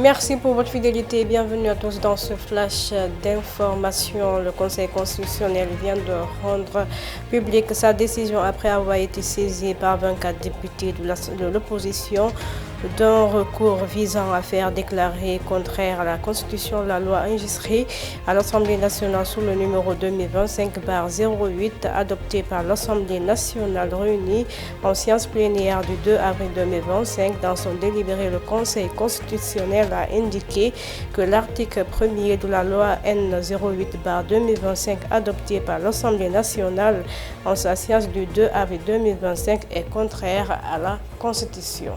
Merci pour votre fidélité et bienvenue à tous dans ce flash d'information. Le Conseil constitutionnel vient de rendre publique sa décision après avoir été saisi par 24 députés de l'opposition d'un recours visant à faire déclarer contraire à la Constitution la loi enregistrée à l'Assemblée nationale sous le numéro 2025/08 adoptée par l'Assemblée nationale réunie en séance plénière du 2 avril 2025. Dans son délibéré, le Conseil constitutionnel a indiqué que l'article 1er de la loi N08/2025 adoptée par l'Assemblée nationale en sa séance du 2 avril 2025 est contraire à la Constitution.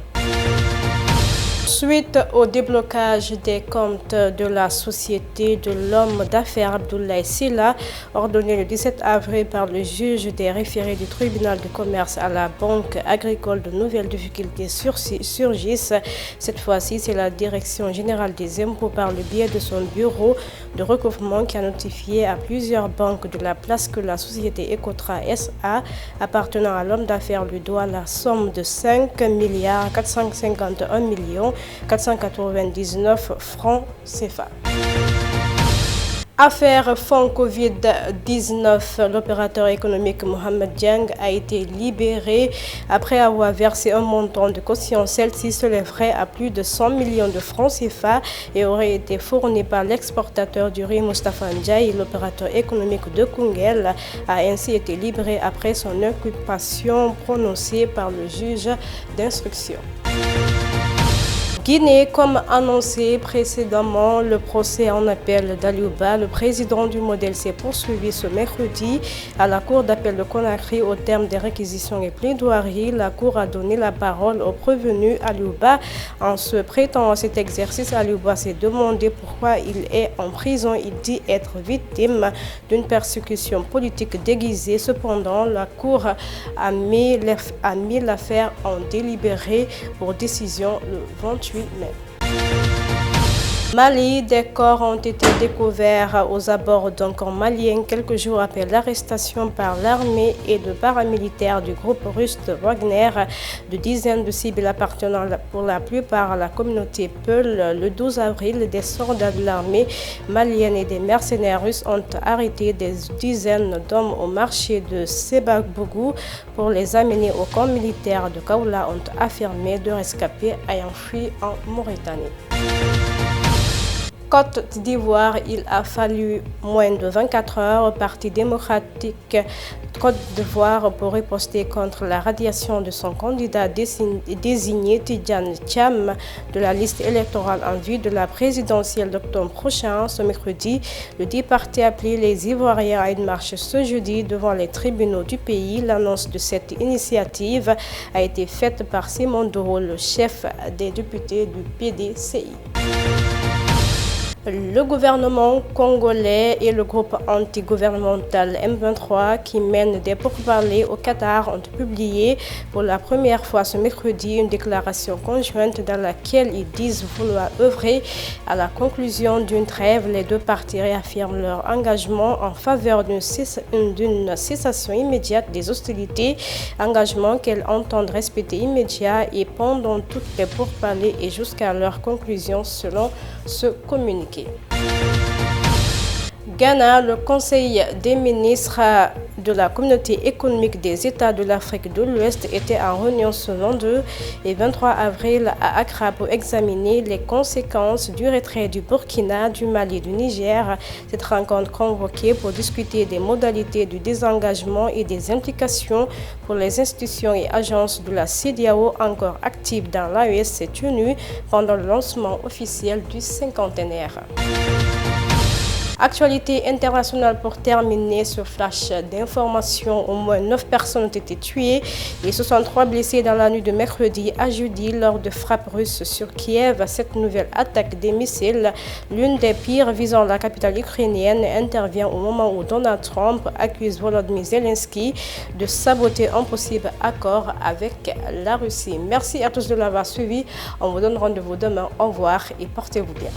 Suite au déblocage des comptes de la société de l'homme d'affaires Abdoulaye Sylla, ordonné le 17 avril par le juge des référés du tribunal de commerce à la Banque agricole, de nouvelles difficultés surgissent. Cette fois-ci, c'est la Direction générale des impôts par le biais de son bureau de recouvrement qui a notifié à plusieurs banques de la place que la société Ecotra SA appartenant à l'homme d'affaires lui doit la somme de 5,451,499 francs CFA. Affaire fonds Covid-19, l'opérateur économique Mohamed Dieng a été libéré après avoir versé un montant de caution. Celle-ci s'élèverait à plus de 100 millions de francs CFA et aurait été fournie par l'exportateur du riz Moustapha Ndiaye. L'opérateur économique de Koungheul a ainsi été libéré après son inculpation prononcée par le juge d'instruction. Guinée, comme annoncé précédemment, le procès en appel d'Aliouba, le président du modèle, s'est poursuivi ce mercredi à la Cour d'appel de Conakry. Au terme des réquisitions et plaidoiries, la Cour a donné la parole au prévenu Aliouba. En se prêtant à cet exercice, Aliouba s'est demandé pourquoi il est en prison. Il dit être victime d'une persécution politique déguisée. Cependant, la Cour a mis l'affaire en délibéré pour décision le 28 mai. Mali, des corps ont été découverts aux abords d'un camp malien quelques jours après l'arrestation par l'armée et de paramilitaires du groupe russe Wagner de dizaines de civils appartenant pour la plupart à la communauté Peul. Le 12 avril, des soldats de l'armée malienne et des mercenaires russes ont arrêté des dizaines d'hommes au marché de Sebagbougou pour les amener au camp militaire de Kaoula, ont affirmé deux rescapés ayant fui en Mauritanie. Côte d'Ivoire, il a fallu moins de 24 heures au Parti démocratique Côte d'Ivoire pour riposter contre la radiation de son candidat désigné Tidjane Thiam de la liste électorale en vue de la présidentielle d'octobre prochain. Ce mercredi, le dit parti a appelé les Ivoiriens à une marche ce jeudi devant les tribunaux du pays. L'annonce de cette initiative a été faite par Simon Doro, le chef des députés du PDCI. Le gouvernement congolais et le groupe antigouvernemental M23 qui mène des pourparlers au Qatar ont publié pour la première fois ce mercredi une déclaration conjointe dans laquelle ils disent vouloir œuvrer à la conclusion d'une trêve. Les deux parties réaffirment leur engagement en faveur d'une cessation immédiate des hostilités, engagement qu'elles entendent respecter immédiat et pendant toutes les pourparlers et jusqu'à leur conclusion selon ce communiqué. Ghana, le Conseil des ministres de la Communauté économique des États de l'Afrique de l'Ouest était en réunion ce 22 et 23 avril à Accra pour examiner les conséquences du retrait du Burkina, du Mali et du Niger. Cette rencontre convoquée pour discuter des modalités du désengagement et des implications pour les institutions et agences de la CEDEAO encore actives dans l'AES s'est tenue pendant le lancement officiel du cinquantenaire. Actualité internationale pour terminer ce flash d'information. Au moins 9 personnes ont été tuées et 63 blessés dans la nuit de mercredi à jeudi lors de frappes russes sur Kiev. Cette nouvelle attaque des missiles, l'une des pires visant la capitale ukrainienne, intervient au moment où Donald Trump accuse Volodymyr Zelensky de saboter un possible accord avec la Russie. Merci à tous de l'avoir suivi. On vous donne rendez-vous demain. Au revoir et portez-vous bien.